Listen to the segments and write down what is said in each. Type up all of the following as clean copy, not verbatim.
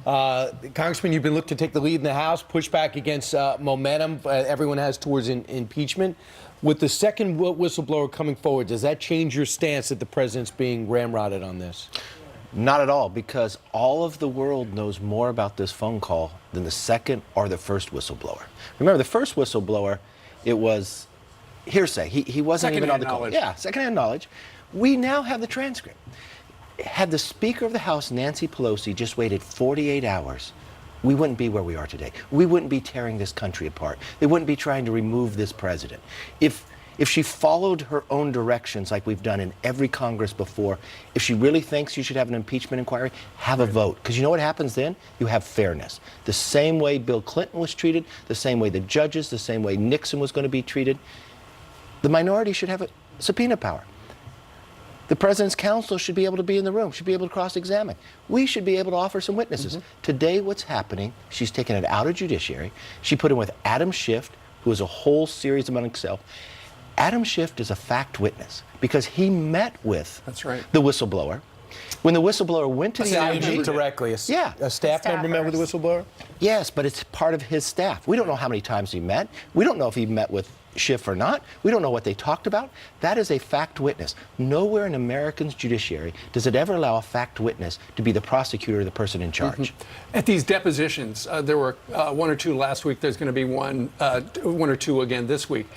Congressman, you've been looked to take the lead in the House, push back against momentum everyone has towards impeachment. With the second whistleblower coming forward, does that change your stance that the president's being ramrodded on this? Not at all, because all of the world knows more about this phone call than the second or the first whistleblower. Remember, the first whistleblower, it was hearsay. He wasn't even on the call. Yeah, secondhand knowledge. We now have the transcript. Had the Speaker of the House, Nancy Pelosi, just waited 48 hours, we wouldn't be where we are today. We wouldn't be tearing this country apart. They wouldn't be trying to remove this president. If she followed her own directions like we've done in every Congress before, if she really thinks you should have an impeachment inquiry, have a vote. Because you know what happens then? You have fairness. The same way Bill Clinton was treated, the same way the judges, the same way Nixon was going to be treated. The minority should have a subpoena power. The president's counsel should be able to be in the room, should be able to cross-examine. We should be able to offer some witnesses. Today, what's happening, she's taken it out of judiciary. She put in with Adam Schiff, who is a whole series among himself. Adam Schiff is a fact witness because he met with the whistleblower. When the whistleblower went to the IG directly, a staff member met with the whistleblower? Yes, but it's part of his staff. We don't know how many times he met. We don't know if he met with Schiff or not. We don't know what they talked about. That is a fact witness. Nowhere in American's judiciary does it ever allow a fact witness to be the prosecutor or the person in charge. At these depositions, there were one or two last week. There's going to be one or two again this week.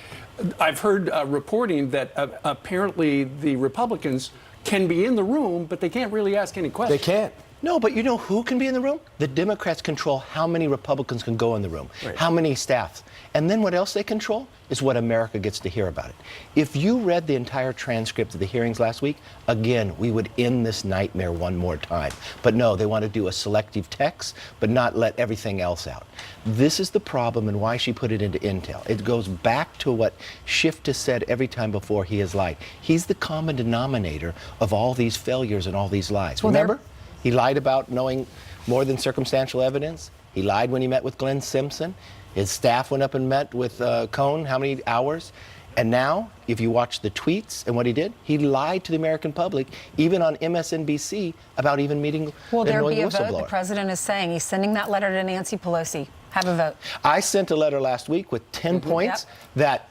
I've heard reporting that apparently the Republicans can be in the room, but they can't really ask any questions. They can't. No, but you know who can be in the room? The Democrats control how many Republicans can go in the room, how many staffs. And then what else they control is what America gets to hear about it. If you read the entire transcript of the hearings last week, again, we would end this nightmare one more time. But no, they want to do a selective text, but not let everything else out. This is the problem and why she put it into intel. It goes back to what Schiff has said every time before he has lied. He's the common denominator of all these failures and all these lies. Remember? He lied about knowing more than circumstantial evidence. He lied when he met with Glenn Simpson. His staff went up and met with Cohn, how many hours? And now, if you watch the tweets and what he did, he lied to the American public, even on MSNBC, about even meeting Will there be a whistleblower. vote? The president is saying he's sending that letter to Nancy Pelosi. Have a vote. I sent a letter last week with 10 points that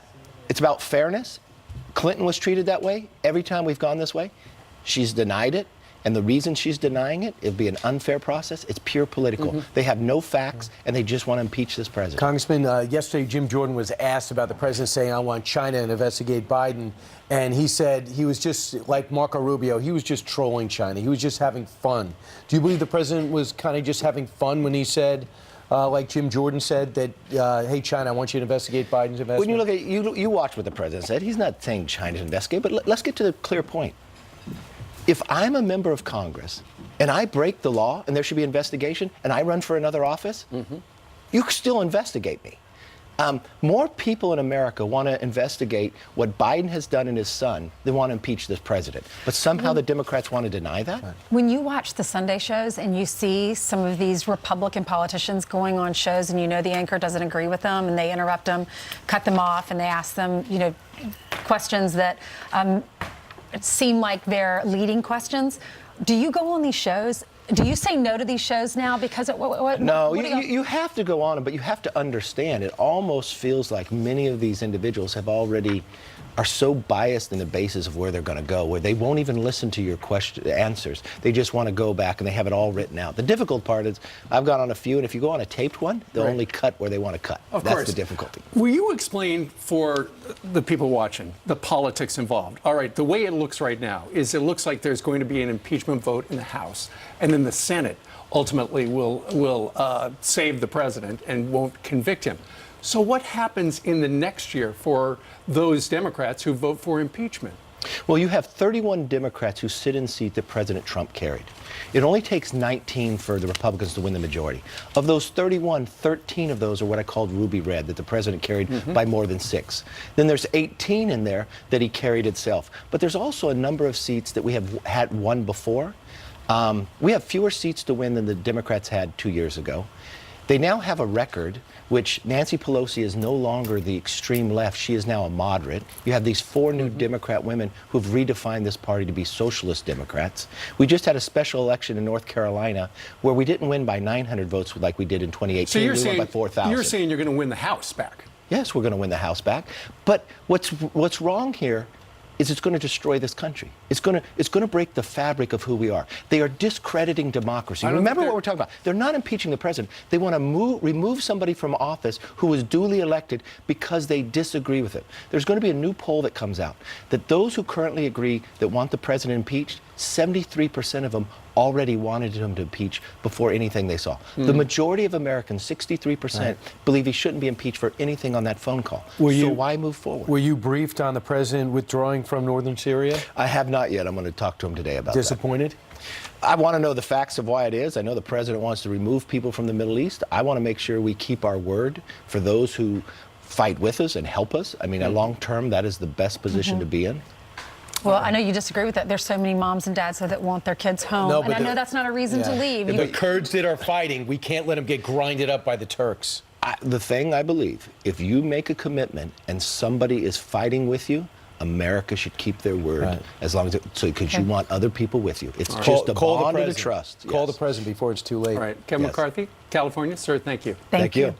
it's about fairness. Clinton was treated that way every time we've gone this way. She's denied it. And the reason she's denying it, it'll be an unfair process. It's pure political. They have no facts, and they just want to impeach this president. Congressman, yesterday Jim Jordan was asked about the president saying, I want China to investigate Biden. And he said he was just, like Marco Rubio, he was just trolling China. He was just having fun. Do you believe the president was kind of just having fun when he said, like Jim Jordan said, that, hey, China, I want you to investigate Biden's investment? When you look at you watch what the president said. He's not saying China to investigate, but let's get to the clear point. If I'm a member of Congress and I break the law and there should be investigation and I run for another office, you still investigate me. More people in America want to investigate what Biden has done and his son than want to impeach this president. But somehow the Democrats want to deny that? When you watch the Sunday shows and you see some of these Republican politicians going on shows and you know the anchor doesn't agree with them and they interrupt them, cut them off, and they ask them, you know, questions that seem like they're leading questions. Do you go on these shows? Do you say no to these shows now? Because no, you have to go on them, but you have to understand. It almost feels like many of these individuals are so biased in the basis of where they're going to go, where they won't even listen to your answers. They just want to go back and they have it all written out. The difficult part is I've gone on a few, and if you go on a taped one, they'll only cut where they want to cut. That's the difficulty. Will you explain for the people watching the politics involved? All right, the way it looks right now is it looks like there's going to be an impeachment vote in the House, and then the Senate ultimately will save the president and won't convict him. So what happens in the next year for those Democrats who vote for impeachment? Well, you have 31 Democrats who sit in seat that President Trump carried. It only takes 19 for the Republicans to win the majority. Of those 31, 13 of those are what I called ruby red, that the president carried by more than 6. Then there's 18 in there that he carried itself. But there's also a number of seats that we have had won before. We have fewer seats to win than the Democrats had 2 years ago. They now have a record, which Nancy Pelosi is no longer the extreme left. She is now a moderate. You have these 4 new Democrat women who've redefined this party to be socialist Democrats. We just had a special election in North Carolina where we didn't win by 900 votes like we did in 2018. So you're we saying, won by 4,000. you're saying you're going to win the House back? Yes, we're going to win the House back. But what's wrong here is it's going to destroy this country. It's going to break the fabric of who we are. They are discrediting democracy. Remember what we're talking about. They're not impeaching the president. They want to remove somebody from office who was duly elected because they disagree with it. There's going to be a new poll that comes out that those who currently agree that want the president impeached, 73% of them already wanted him to impeach before anything they saw. The majority of Americans, 63%, believe he shouldn't be impeached for anything on that phone call. So why move forward? Were you briefed on the president withdrawing from northern Syria? I have not yet. I'm going to talk to him today about Disappointed? that. I want to know the facts of why it is. I know the president wants to remove people from the Middle East. I want to make sure we keep our word for those who fight with us and help us. I mean, long term, that is the best position to be in. Well, I know you disagree with that. There's so many moms and dads that want their kids home. No, and but I know that's not a reason to leave. The Kurds that are fighting, we can't let them get grinded up by the Turks. The thing I believe, if you make a commitment and somebody is fighting with you, America should keep their word as long as because you want other people with you. It's just a bond of trust. Call the president before it's too late. All right. Kevin McCarthy, California. Sir, thank you. Thank you.